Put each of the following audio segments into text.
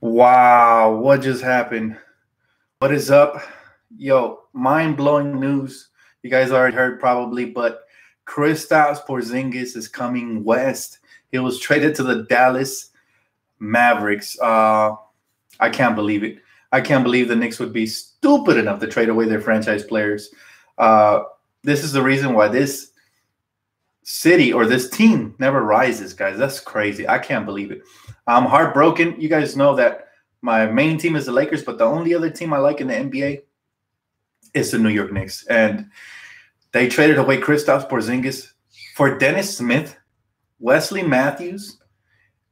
Wow, what just happened? What is up? Yo, mind-blowing news. You guys already heard probably, but Kristaps Porzingis is coming west. He was traded to the Dallas Mavericks. I can't believe it. I can't believe the Knicks would be stupid enough to trade away their franchise players. Uh, this is the reason why this city or this team never rises, guys. That's crazy. I can't believe it. I'm heartbroken. You guys know that my main team is the Lakers, but the only other team I like in the NBA is the New York Knicks. And they traded away Kristaps Porzingis for Dennis Smith, Wesley Matthews,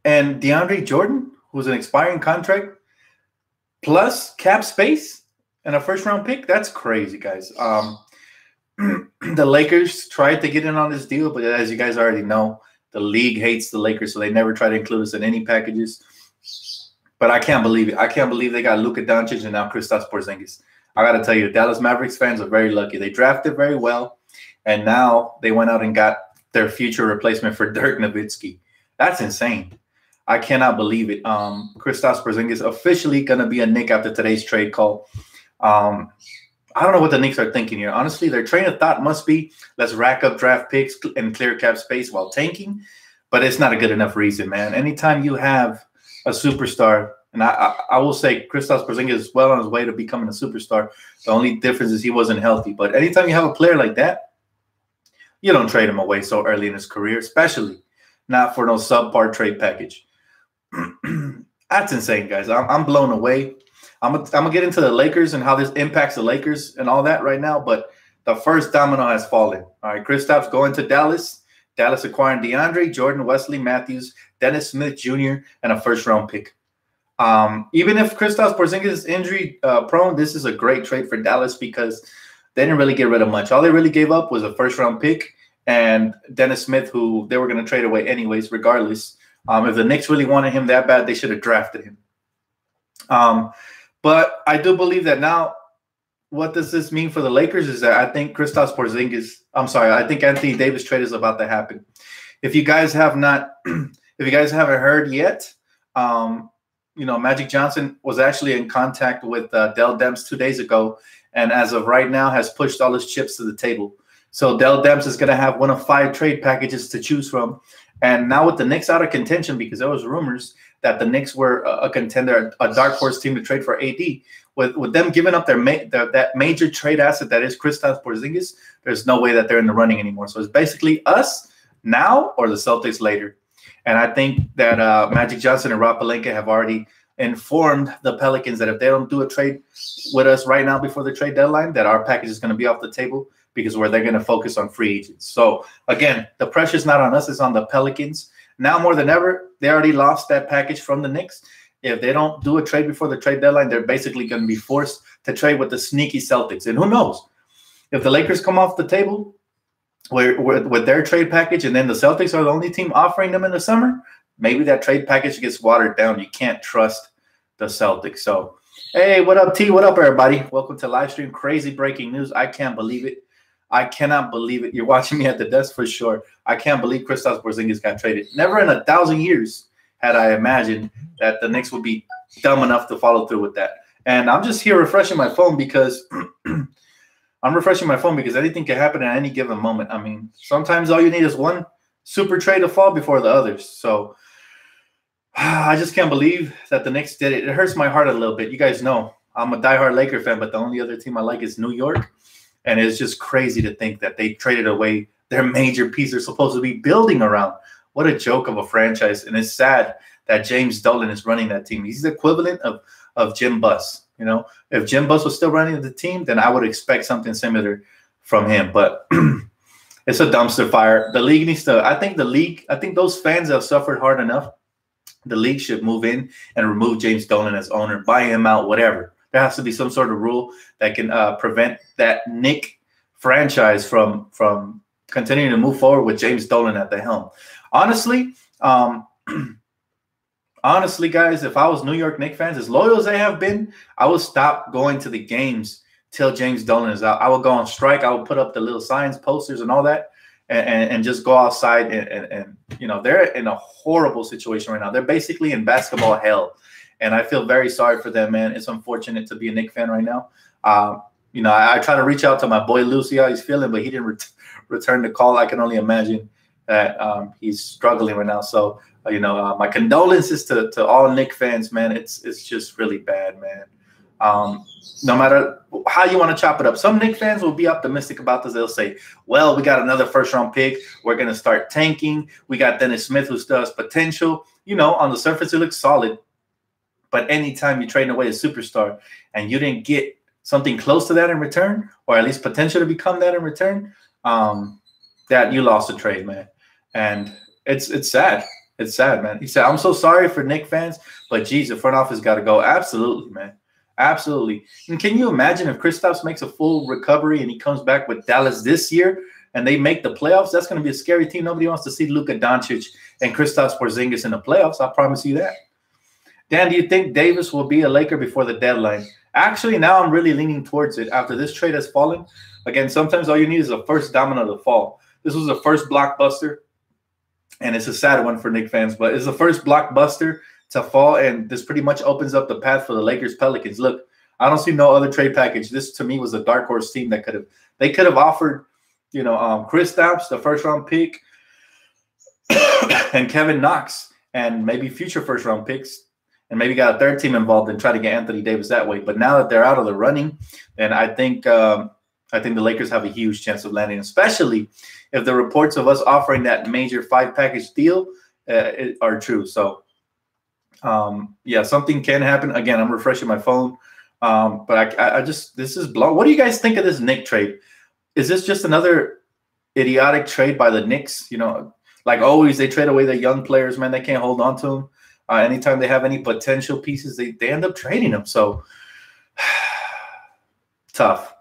and DeAndre Jordan, who's an expiring contract, plus cap space and a first-round pick. That's crazy, guys. The Lakers tried to get in on this deal, but as you guys already know, the league hates the Lakers, so they never try to include us in any packages. But I can't believe it. I can't believe they got Luka Doncic and now Kristaps Porzingis. I got to tell you, the Dallas Mavericks fans are very lucky. They drafted very well, and now they went out and got their future replacement for Dirk Nowitzki. That's insane. I cannot believe it. Kristaps Porzingis officially going to be a Knick after today's trade call. I don't know what the Knicks are thinking here. Honestly, their train of thought must be, let's rack up draft picks and clear cap space while tanking. But it's not a good enough reason, man. Anytime you have a superstar, and I will say Kristaps Porzingis is well on his way to becoming a superstar. The only difference is he wasn't healthy. But anytime you have a player like that, you don't trade him away so early in his career, especially not for no subpar trade package. That's insane, guys. I'm blown away. I'm gonna get into the Lakers and how this impacts the Lakers and all that right now. But the first domino has fallen. All right, Kristaps going to Dallas. Dallas acquiring DeAndre Jordan, Wesley Matthews, Dennis Smith Jr., and a first-round pick. Even if Kristaps Porzingis is injury prone, this is a great trade for Dallas because they didn't really get rid of much. All they really gave up was a first-round pick and Dennis Smith, who they were going to trade away anyways, regardless. If the Knicks really wanted him that bad, they should have drafted him. But I do believe that now, what does this mean for the Lakers is that I think Kristaps Porzingis, I think Anthony Davis trade is about to happen. If you guys have not, if you guys haven't heard yet, Magic Johnson was actually in contact with Dell Demps 2 days ago, and as of right now has pushed all his chips to the table. So Dell Demps is going to have one of 5 trade packages to choose from. And now with the Knicks out of contention, because there was rumors that the Knicks were a contender, a dark horse team to trade for AD, with them giving up that major trade asset that is Kristaps Porzingis, there's no way that they're in the running anymore. So it's basically us now or the Celtics later. And I think that Magic Johnson and Rob Pelinka have already informed the Pelicans that if they don't do a trade with us right now before the trade deadline, that our package is going to be off the table because they're going to focus on free agents. So, again, the pressure's not on us. It's on the Pelicans. Now more than ever, they already lost that package from the Knicks. If they don't do a trade before the trade deadline, they're basically going to be forced to trade with the sneaky Celtics. And who knows? If the Lakers come off the table with their trade package and then the Celtics are the only team offering them in the summer, maybe that trade package gets watered down. You can't trust the Celtics. So, hey, what up, T? What up, everybody? Welcome to live stream. Crazy breaking news. I can't believe it. I cannot believe it. You're watching me at the desk for sure. I can't believe Kristaps Porzingis got traded. Never in 1,000 years had I imagined that the Knicks would be dumb enough to follow through with that. And I'm just here refreshing my phone because anything can happen at any given moment. I mean, sometimes all you need is one super trade to fall before the others. So I just can't believe that the Knicks did it. It hurts my heart a little bit. You guys know I'm a diehard Laker fan, but the only other team I like is New York. And it's just crazy to think that they traded away their major piece they're supposed to be building around. What a joke of a franchise. And it's sad that James Dolan is running that team. He's the equivalent of Jim Buss. You know, if Jim Buss was still running the team, then I would expect something similar from him. But it's a dumpster fire. The league needs to – I think those fans have suffered hard enough. The league should move in and remove James Dolan as owner, buy him out, whatever. There has to be some sort of rule that can prevent that Knick franchise from continuing to move forward with James Dolan at the helm. Honestly, guys, if I was New York Knicks fans, as loyal as they have been, I would stop going to the games till James Dolan is out. I would go on strike. I would put up the little signs, posters, and all that, and just go outside. And they're in a horrible situation right now. They're basically in basketball hell. and I feel very sorry for them, man. It's unfortunate to be a Knicks fan right now. I try to reach out to my boy Lou, see how he's feeling, but he didn't return the call. I can only imagine that he's struggling right now. So, my condolences to all Knicks fans, man. It's just really bad, man. No matter how you want to chop it up, some Knicks fans will be optimistic about this. They'll say, well, we got another first-round pick. We're going to start tanking. We got Dennis Smith, who still has potential. On the surface, it looks solid. But anytime you're trading away a superstar and you didn't get something close to that in return, or at least potential to become that in return, that you lost a trade, man. And it's sad. It's sad, man. He said, I'm so sorry for Knicks fans, but geez, the front office got to go. Absolutely, man. Absolutely. And can you imagine if Kristaps makes a full recovery and he comes back with Dallas this year and they make the playoffs? That's going to be a scary team. Nobody wants to see Luka Doncic and Kristaps Porzingis in the playoffs. I promise you that. Dan, do you think Davis will be a Laker before the deadline? Actually, now I'm really leaning towards it after this trade has fallen. Again, sometimes all you need is a first domino to fall. This was the first blockbuster, and it's a sad one for Knicks fans, but it's the first blockbuster to fall, and this pretty much opens up the path for the Lakers Pelicans. Look, I don't see no other trade package. This to me was a dark horse team that could have offered, Kristaps, the first round pick, and Kevin Knox, and maybe future first round picks, and maybe got a third team involved and try to get Anthony Davis that way. But now that they're out of the running, then I think the Lakers have a huge chance of landing, especially if the reports of us offering that major 5-package deal are true. So. Something can happen. Again, I'm refreshing my phone. But this is blown. What do you guys think of this Knicks trade? Is this just another idiotic trade by the Knicks? Like always, they trade away their young players, man. They can't hold on to them. Anytime they have any potential pieces, they end up trading them. So tough.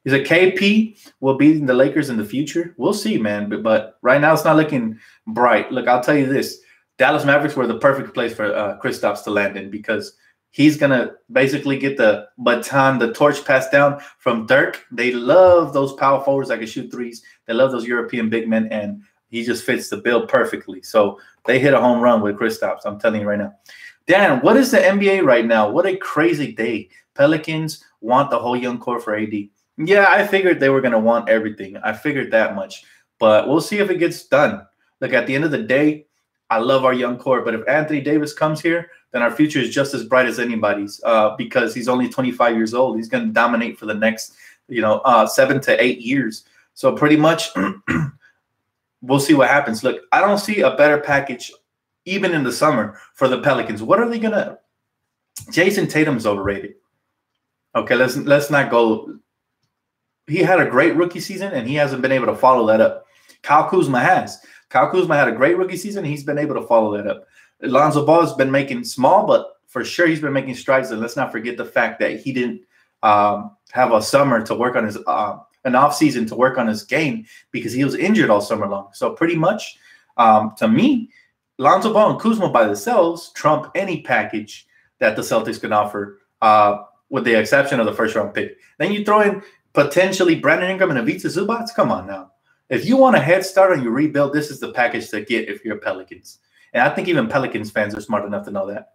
Is it KP will be the Lakers in the future? We'll see, man. But right now, it's not looking bright. Look, I'll tell you this. Dallas Mavericks were the perfect place for Kristaps to land in, because he's going to basically get the baton, the torch passed down from Dirk. They love those power forwards that can shoot threes. They love those European big men, and he just fits the bill perfectly. So they hit a home run with Kristaps, I'm telling you right now. Dan, what is the NBA right now? What a crazy day. Pelicans want the whole young core for AD. Yeah, I figured they were going to want everything. I figured that much. But we'll see if it gets done. Look, at the end of the day, I love our young core, but if Anthony Davis comes here, then our future is just as bright as anybody's, because he's only 25 years old. He's going to dominate for the next, 7 to 8 years. So pretty much we'll see what happens. Look, I don't see a better package even in the summer for the Pelicans. What are they going to – Jason Tatum's overrated. Okay, let's not go – he had a great rookie season, and he hasn't been able to follow that up. Kyle Kuzma has. Kyle Kuzma had a great rookie season. He's been able to follow that up. Lonzo Ball has been making small, but for sure he's been making strides. And let's not forget the fact that he didn't have a summer to work on his an off season to work on his game because he was injured all summer long. So pretty much, to me, Lonzo Ball and Kuzma by themselves trump any package that the Celtics can offer, with the exception of the first-round pick. Then you throw in potentially Brandon Ingram and Ivica Zubac. Come on now. If you want a head start on your rebuild, this is the package to get if you're Pelicans. And I think even Pelicans fans are smart enough to know that.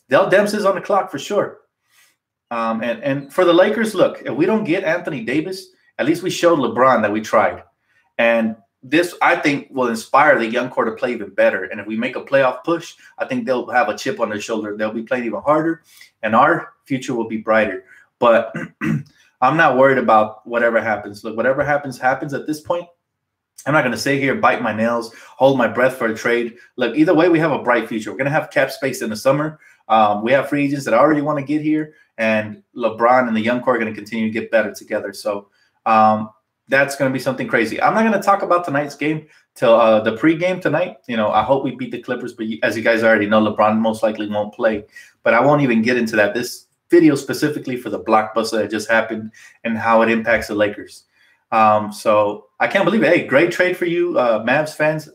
Dell Demps is on the clock for sure. And for the Lakers, look, if we don't get Anthony Davis, at least we showed LeBron that we tried. And this, I think, will inspire the young core to play even better. And if we make a playoff push, I think they'll have a chip on their shoulder. They'll be playing even harder, and our future will be brighter. But I'm not worried about whatever happens. Look, whatever happens at this point. I'm not going to sit here, bite my nails, hold my breath for a trade. Look, either way, we have a bright future. We're going to have cap space in the summer. We have free agents that already want to get here, and LeBron and the young core are going to continue to get better together. So that's going to be something crazy. I'm not going to talk about tonight's game till the pregame tonight. I hope we beat the Clippers, but as you guys already know, LeBron most likely won't play. But I won't even get into that. This video specifically for the blockbuster that just happened and how it impacts the Lakers. So I can't believe it. Hey, great trade for you, Mavs fans.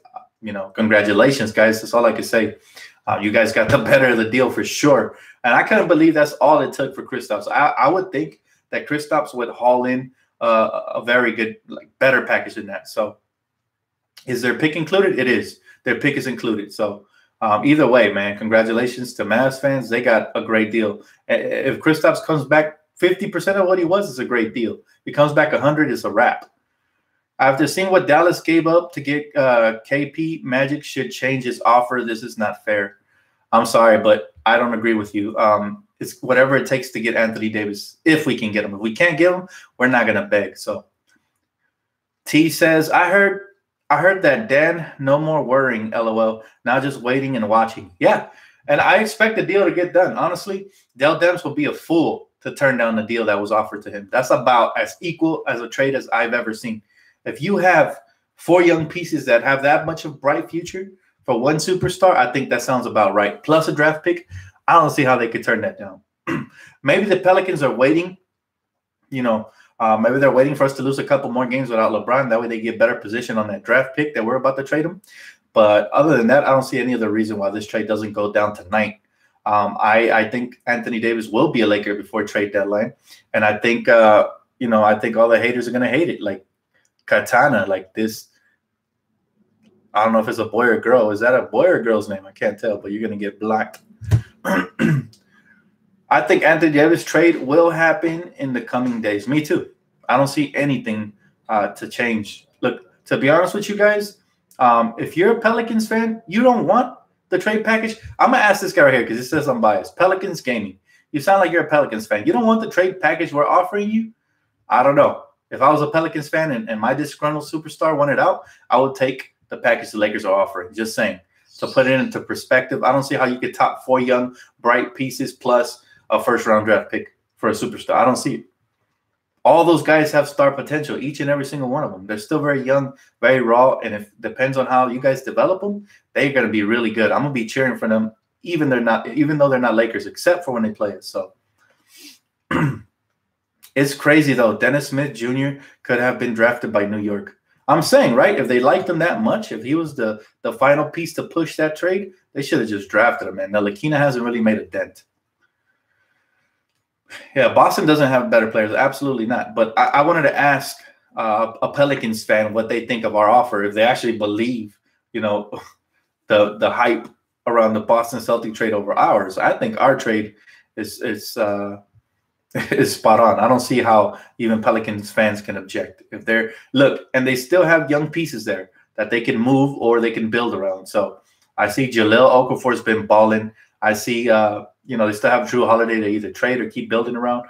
Congratulations, guys. That's all I can say. You guys got the better of the deal for sure. And I couldn't believe that's all it took for Kristaps. I would think that Kristaps would haul in a very good, better package than that. So is their pick included? It is. Their pick is included. So Either way, man, congratulations to Mavs fans. They got a great deal. If Kristaps comes back 50% of what he was, it's a great deal. If he comes back 100, it's a wrap. After seeing what Dallas gave up to get KP, Magic should change his offer. This is not fair. I'm sorry, but I don't agree with you. It's whatever it takes to get Anthony Davis, if we can get him. If we can't get him, we're not going to beg. So T says, I heard that, Dan. No more worrying, LOL. Now just waiting and watching. Yeah, and I expect the deal to get done. Honestly, Dell Demps will be a fool to turn down the deal that was offered to him. That's about as equal as a trade as I've ever seen. If you have 4 young pieces that have that much of bright future for one superstar, I think that sounds about right. Plus a draft pick, I don't see how they could turn that down. Maybe the Pelicans are waiting, maybe they're waiting for us to lose a couple more games without LeBron. That way they get better position on that draft pick that we're about to trade him. But other than that, I don't see any other reason why this trade doesn't go down tonight. I think Anthony Davis will be a Laker before trade deadline. And I think, I think all the haters are going to hate it. Like Katana, like this. I don't know if it's a boy or girl. Is that a boy or girl's name? I can't tell, but you're going to get blocked. I think Anthony Davis trade will happen in the coming days. Me too. I don't see anything to change. Look, to be honest with you guys, if you're a Pelicans fan, you don't want the trade package. I'm going to ask this guy right here because it says I'm biased. Pelicans Gaming. You sound like you're a Pelicans fan. You don't want the trade package we're offering you? I don't know. If I was a Pelicans fan and my disgruntled superstar wanted out, I would take the package the Lakers are offering. Just saying. To put it into perspective, I don't see how you could top 4 young, bright pieces plus a first-round draft pick for a superstar. I don't see it. All those guys have star potential, each and every single one of them. They're still very young, very raw, and if depends on how you guys develop them, they're going to be really good. I'm going to be cheering for them, even though they're not Lakers, except for when they play it. So it's crazy, though. Dennis Smith Jr. could have been drafted by New York. I'm saying, right, if they liked him that much, if he was the final piece to push that trade, they should have just drafted him, man. Now, Lakina hasn't really made a dent. Yeah, Boston doesn't have better players. Absolutely not. But I wanted to ask a Pelicans fan what they think of our offer, if they actually believe, the hype around the Boston Celtic trade over ours. I think our trade is spot on. I don't see how even Pelicans fans can object. If and they still have young pieces there that they can move or they can build around. So I see Jahlil Okafor's been balling. I see, they still have Drew Holiday to either trade or keep building around.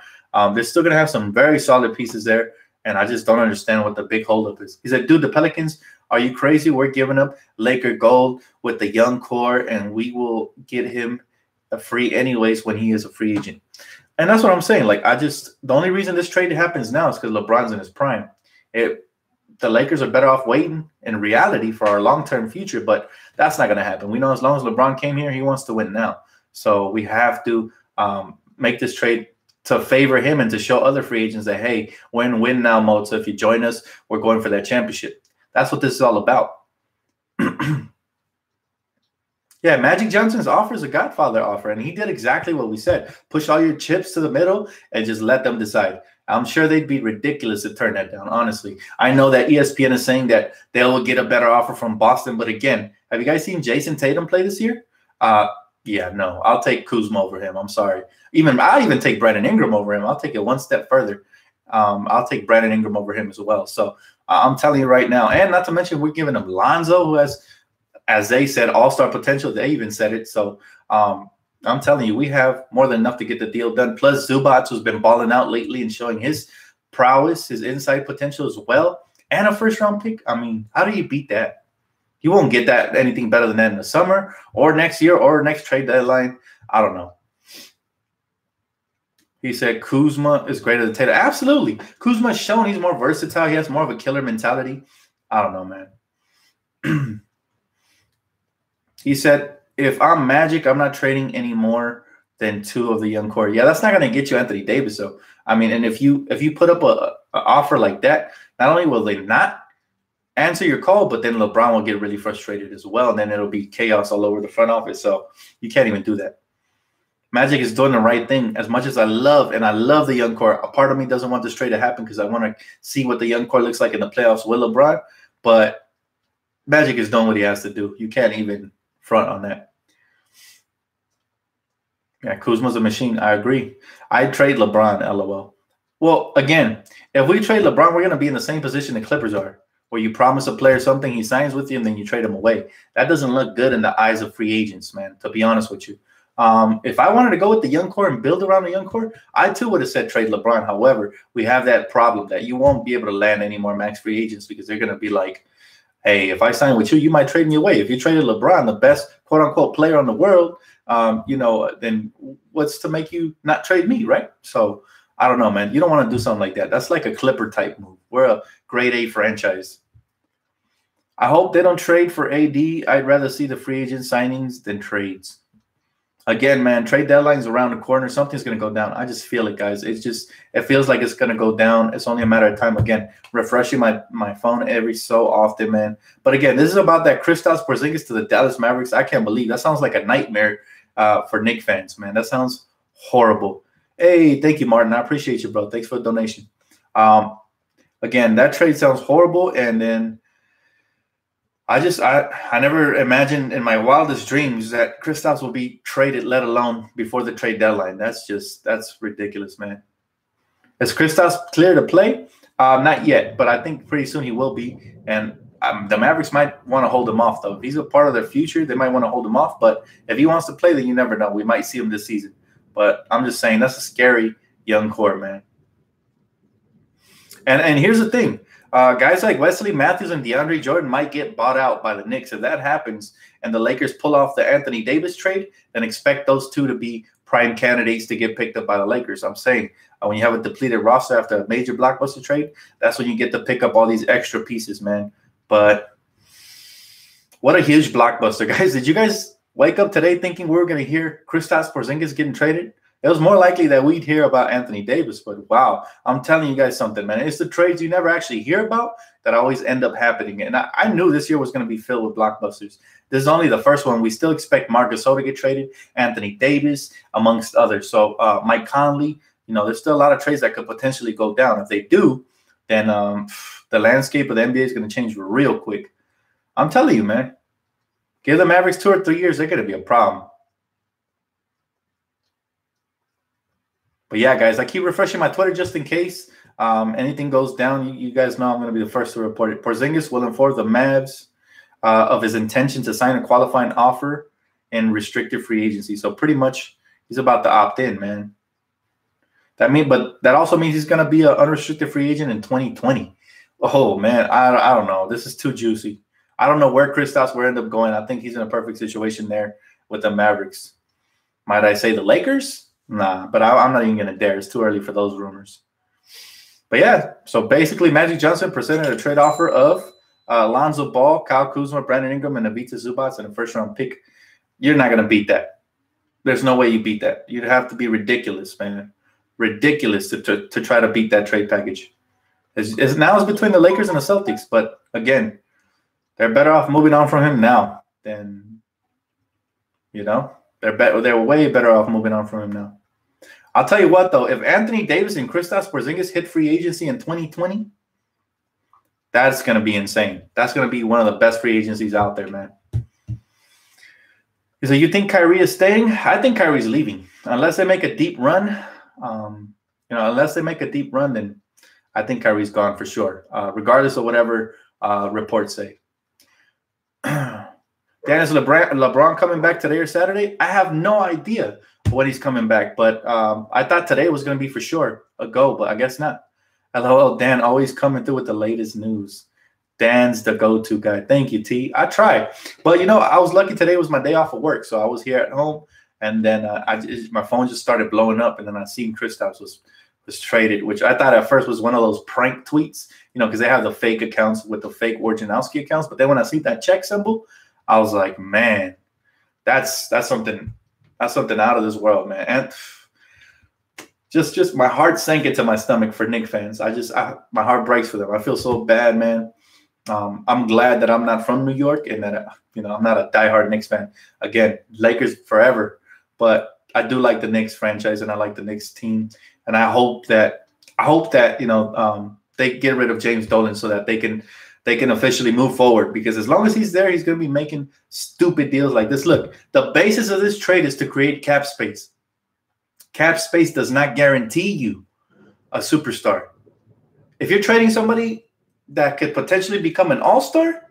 They're still going to have some very solid pieces there, and I just don't understand what the big holdup is. He said, dude, the Pelicans, are you crazy? We're giving up Laker gold with the young core, and we will get him a free anyways when he is a free agent. And that's what I'm saying. Like, the only reason this trade happens now is because LeBron's in his prime. The Lakers are better off waiting in reality for our long-term future, but that's not going to happen. We know as long as LeBron came here, he wants to win now. So we have to make this trade to favor him and to show other free agents that, hey, we're in win now mode. So if you join us, we're going for that championship. That's what this is all about. Yeah, Magic Johnson's offer is a Godfather offer, and he did exactly what we said. Push all your chips to the middle and just let them decide. I'm sure they'd be ridiculous to turn that down, honestly. I know that ESPN is saying that they'll get a better offer from Boston, but again, have you guys seen Jason Tatum play this year? Yeah, no. I'll take Kuzma over him. I'm sorry. I'll even take Brandon Ingram over him. I'll take it one step further. I'll take Brandon Ingram over him as well. So I'm telling you right now, and not to mention we're giving him Lonzo, who has, as they said, all-star potential. They even said it. So I'm telling you, we have more than enough to get the deal done. Plus Zubac, who's been balling out lately and showing his prowess, his inside potential as well, and a first-round pick. I mean, how do you beat that? You won't get that anything better than that in the summer or next year or next trade deadline. I don't know. He said Kuzma is greater than Tatum. Absolutely. Kuzma's shown he's more versatile. He has more of a killer mentality. I don't know, man. He said, if I'm Magic, I'm not trading any more than 2 of the young core. Yeah, that's not going to get you Anthony Davis. So, I mean, and if you put up a offer like that, not only will they not answer your call, but then LeBron will get really frustrated as well, and then it'll be chaos all over the front office. So you can't even do that. Magic is doing the right thing. As much as I love the young core, a part of me doesn't want this trade to happen because I want to see what the young core looks like in the playoffs with LeBron, but Magic is doing what he has to do. You can't even front on that. Yeah, Kuzma's a machine. I agree. I'd trade LeBron, LOL. Well, again, if we trade LeBron, we're going to be in the same position the Clippers are, where you promise a player something, he signs with you, and then you trade him away. That doesn't look good in the eyes of free agents, man, to be honest with you. If I wanted to go with the young core and build around the young core, I too would have said trade LeBron. However, we have that problem that you won't be able to land any more max free agents because they're going to be like, hey, if I sign with you, you might trade me away. If you traded LeBron, the best quote unquote player on the world, then what's to make you not trade me, right? So I don't know, man. You don't want to do something like that. That's like a Clipper type move. We're a grade A franchise. I hope they don't trade for AD. I'd rather see the free agent signings than trades. Again, man, trade deadline's around the corner. Something's going to go down. I just feel it, guys. It feels like it's going to go down. It's only a matter of time. Again, refreshing my phone every so often, man. But again, this is about that Kristaps Porzingis to the Dallas Mavericks. I can't believe that sounds like a nightmare for Knicks fans, man. That sounds horrible. Hey, thank you, Martin. I appreciate you, bro. Thanks for the donation. Again, that trade sounds horrible. And then I never imagined in my wildest dreams that Kristaps will be traded, let alone before the trade deadline. That's ridiculous, man. Is Kristaps clear to play? Not yet, but I think pretty soon he will be. And the Mavericks might want to hold him off, though. If he's a part of their future, they might want to hold him off. But if he wants to play, then you never know. We might see him this season. But I'm just saying that's a scary young core, man. And here's the thing. Guys like Wesley Matthews and DeAndre Jordan might get bought out by the Knicks. If that happens and the Lakers pull off the Anthony Davis trade, then expect those two to be prime candidates to get picked up by the Lakers. I'm saying when you have a depleted roster after a major blockbuster trade, that's when you get to pick up all these extra pieces, man. But what a huge blockbuster, guys. Did you guys wake up today thinking we were going to hear Kristaps Porzingis getting traded? It was more likely that we'd hear about Anthony Davis, but wow, I'm telling you guys something, man. It's the trades you never actually hear about that always end up happening. And I knew this year was going to be filled with blockbusters. This is only the first one. We still expect Marc Gasol to get traded, Anthony Davis, amongst others. So Mike Conley, there's still a lot of trades that could potentially go down. If they do, then the landscape of the NBA is going to change real quick. I'm telling you, man. Give the Mavericks 2 or 3 years, they're going to be a problem. But yeah, guys, I keep refreshing my Twitter just in case anything goes down. You guys know I'm going to be the first to report it. Porzingis will inform the Mavs of his intention to sign a qualifying offer in restricted free agency. So pretty much he's about to opt in, man. But that also means he's going to be an unrestricted free agent in 2020. Oh, man, I don't know. This is too juicy. I don't know where Kristaps will end up going. I think he's in a perfect situation there with the Mavericks. Might I say the Lakers? Nah, but I'm not even going to dare. It's too early for those rumors. But yeah, so basically Magic Johnson presented a trade offer of Alonzo Ball, Kyle Kuzma, Brandon Ingram, and Ivica Zubac in a first-round pick. You're not going to beat that. There's no way you beat that. You'd have to be ridiculous, man. Ridiculous to try to beat that trade package. Now it's between the Lakers and the Celtics. But again, they're better off moving on from him now than, They're way better off moving on from him now. I'll tell you what, though, if Anthony Davis and Kristaps Porzingis hit free agency in 2020, that's going to be insane. That's going to be one of the best free agencies out there, man. So you think Kyrie is staying? I think Kyrie's leaving. Unless they make a deep run, then I think Kyrie's gone for sure, regardless of whatever reports say. Dan, is LeBron coming back today or Saturday? I have no idea when he's coming back, but I thought today was going to be for sure a go, but I guess not. LOL, Dan, always coming through with the latest news. Dan's the go-to guy. Thank you, T. I try. But, I was lucky today was my day off of work, so I was here at home, and then my phone just started blowing up, and then I seen Kristaps was traded, which I thought at first was one of those prank tweets, because they have the fake accounts with the fake Wojnarowski accounts, but then when I see that check symbol, I was like, man, that's something out of this world, man. And just my heart sank into my stomach for Knicks fans. My heart breaks for them. I feel so bad, man. I'm glad that I'm not from New York and that I'm not a diehard Knicks fan. Again, Lakers forever, but I do like the Knicks franchise and I like the Knicks team, and I hope that they get rid of James Dolan so that they can officially move forward, because as long as he's there, he's going to be making stupid deals like this. Look, the basis of this trade is to create cap space. Cap space does not guarantee you a superstar. If you're trading somebody that could potentially become an all-star,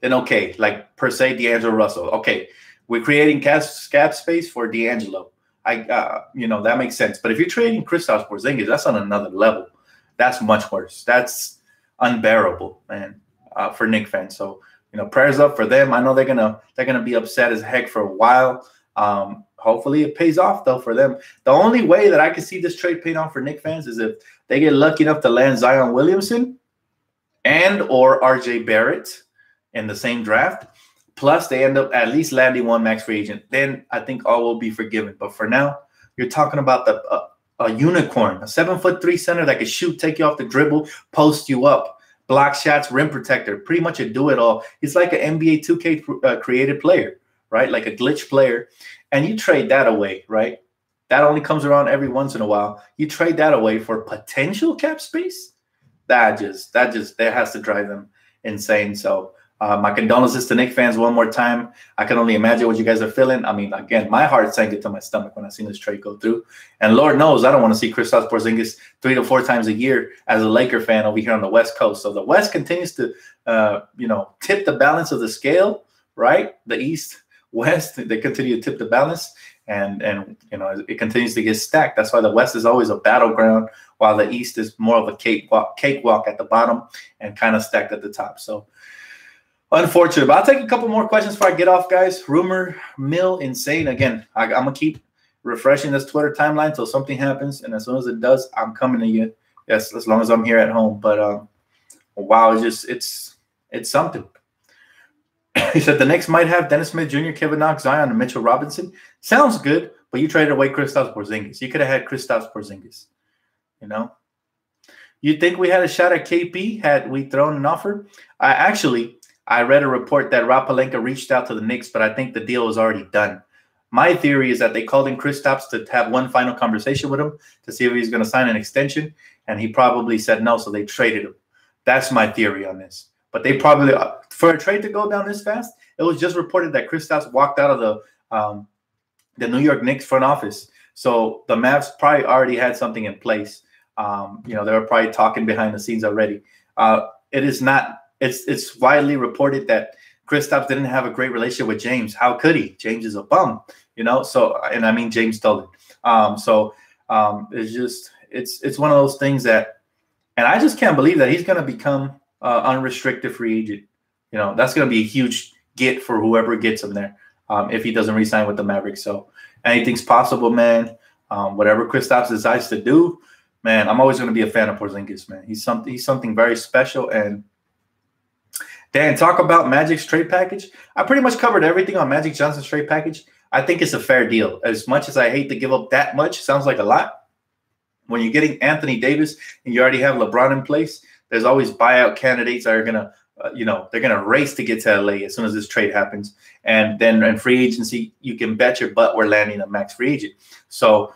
then okay, like per se D'Angelo Russell. Okay, we're creating cap space for D'Angelo. That makes sense. But if you're trading Kristaps Porzingis, that's on another level. That's much worse. That's unbearable, man, for Knicks fans. So, prayers up for them. I know they're gonna be upset as heck for a while. Hopefully it pays off though for them. The only way that I can see this trade paying off for Knicks fans is if they get lucky enough to land Zion Williamson and or RJ Barrett in the same draft. Plus, they end up at least landing one max free agent. Then I think all will be forgiven. But for now, you're talking about a unicorn, a 7'3" center that can shoot, take you off the dribble, post you up, block shots, rim protector, pretty much a do-it-all. He's like an NBA 2K created player, right? Like a glitch player. And you trade that away, right? That only comes around every once in a while. You trade that away for potential cap space. That has to drive them insane. So my condolences to Knicks fans one more time. I can only imagine what you guys are feeling. I mean, again, my heart sank into my stomach when I seen this trade go through. And Lord knows I don't want to see Kristaps Porzingis 3 to 4 times a year as a Laker fan over here on the West Coast. So the West continues to, tip the balance of the scale, right? The East, West, they continue to tip the balance. And it continues to get stacked. That's why the West is always a battleground, while the East is more of a cakewalk at the bottom and kind of stacked at the top. So unfortunate. But I'll take a couple more questions before I get off, guys. Rumor mill insane. Again, I'm going to keep refreshing this Twitter timeline until something happens. And as soon as it does, I'm coming to you. Yes, as long as I'm here at home. But, wow, it's something. He said the Knicks might have Dennis Smith Jr., Kevin Knox, Zion, and Mitchell Robinson. Sounds good, but you traded away Kristaps Porzingis. You could have had Kristaps Porzingis. You think we had a shot at KP had we thrown an offer? I read a report that Rob Pelinka reached out to the Knicks, but I think the deal was already done. My theory is that they called in Kristaps to have one final conversation with him to see if he's going to sign an extension, and he probably said no, so they traded him. That's my theory on this. But they probably, for a trade to go down this fast, it was just reported that Kristaps walked out of the New York Knicks front office. So the Mavs probably already had something in place. They were probably talking behind the scenes already. It's widely reported that Kristaps didn't have a great relationship with James. How could he? James is a bum, So, and I mean James Dolan. It's one of those things that, and I just can't believe that he's going to become unrestricted free agent. That's going to be a huge get for whoever gets him there if he doesn't re-sign with the Mavericks. So anything's possible, man. Whatever Kristaps decides to do, man, I'm always going to be a fan of Porzingis, man. He's something very special. And Dan, talk about Magic's trade package. I pretty much covered everything on Magic Johnson's trade package. I think it's a fair deal. As much as I hate to give up that much, sounds like a lot. When you're getting Anthony Davis and you already have LeBron in place, there's always buyout candidates that are going to, they're going to race to get to LA as soon as this trade happens. And then in free agency, you can bet your butt we're landing a max free agent. So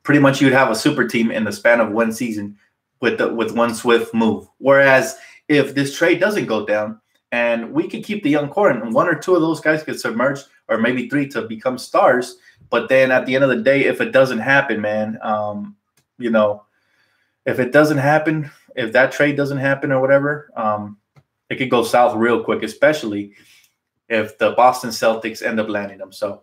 pretty much you'd have a super team in the span of one season with one swift move. Whereas if this trade doesn't go down and we can keep the young core and 1 or 2 of those guys could submerge, or maybe 3 to become stars. But then at the end of the day, if it doesn't happen, man, if it doesn't happen, if that trade doesn't happen or whatever, it could go south real quick, especially if the Boston Celtics end up landing them. So,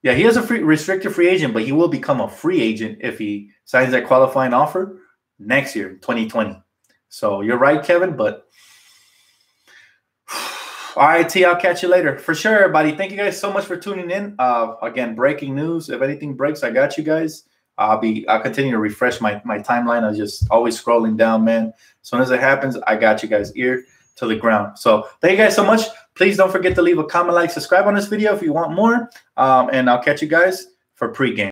yeah, he is a restricted free agent, but he will become a free agent if he signs that qualifying offer next year, 2020. So you're right, Kevin, but all right, T, I'll catch you later. For sure, everybody. Thank you guys so much for tuning in. Again, breaking news. If anything breaks, I got you guys. I'll continue to refresh my timeline. I'm just always scrolling down, man. As soon as it happens, I got you guys ear to the ground. So thank you guys so much. Please don't forget to leave a comment, like, subscribe on this video if you want more. And I'll catch you guys for pregame.